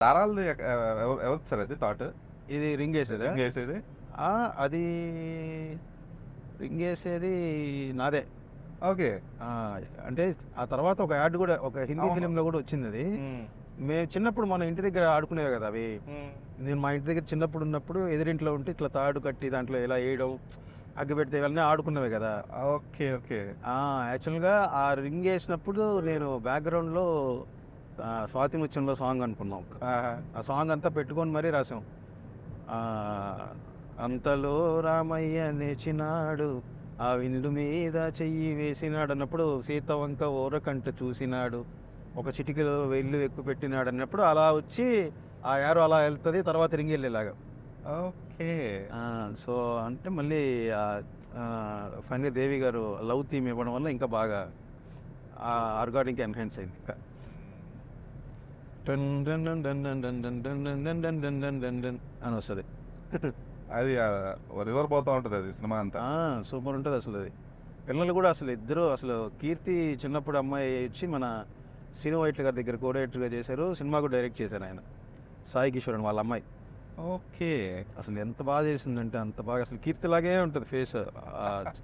దారాలు ఎవరిది సార్ అది థాట్? ఇది రింగేసేదా? రింగేసేది? అది రింగేసేది నాదే. ఓకే. ఆ! అంటే ఆ తర్వాత ఒక యాడ్ గూడా ఒక హిందీ అవును. ఫిల్మ్‌లో గూడా వచ్చిందది. హ్మ్. మేము చిన్నప్పుడు మన ఇంటి దగ్గర ఆడుకునేవి గదా! అవి. హ్మ్. నేను మా ఇంటి దగ్గర చిన్నప్పుడు ఉన్నప్పుడు ఎదురింట్లో ఉంటే ఇట్లా తాడు కట్టి దాంట్లో ఇలా ఏయడం, అగ్గిపెడితే ఇవన్నీ ఆడుకున్నవే గదా! ఓకే. ఓకే. యాక్చువల్‌గా ఆ రింగేసినప్పుడు నేను బ్యాక్‌గ్రౌండ్‌లో 'స్వాతి ముత్యంలో' సాంగ్ అనుకున్నాం. ఆహా! ఆ సాంగ్ అంతా పెట్టుకొని మరీ రాసాం. ఆహ్, అంతలో రామయ్య నేర్చినాడు, ఆ విందు మీద చెయ్యి వేసినాడు అన్నప్పుడు, సీత వంక ఓరకంట చూసినాడు, ఒక చిటికెలో వెల్లు ఎక్కువ పెట్టినాడు అన్నప్పుడు అలా వచ్చి ఆ యారో అలా ఎళ్తది. తర్వాత రింగెళ్ళేలాగా. ఓకే. సో, అంటే మళ్ళీ ఫన్నీ దేవి గారు లవ్ థీమ్ ఇవ్వడం వల్ల ఇంకా బాగా ఆర్గానిక్ ఎన్హాన్స్ అయింది ఇంకా. Done done done done done done done done done done done done done done done అని వస్తది. అది రివర్ పోతా ఉంటదది సినిమా అంతా. సూపర్ ఉంటది అసలది. పిల్లలు గూడా అసలు ఇద్దరు అసలు కీర్తి చిన్నప్పుడు అమ్మాయి వచ్చి మన శ్రీను వైట్ల గారి దగ్గర కో డైరెక్టర్‌గా చేశారు. సినిమా కూడా డైరెక్ట్ చేశారు ఆయన. సాయి కిషోర్ అని వాళ్ళ అమ్మాయి. ఓకే. అసలు ఎంత బాగా చేసిందంటే అంత బాగా అసలు కీర్తిలాగే ఉంటది ఫేస్.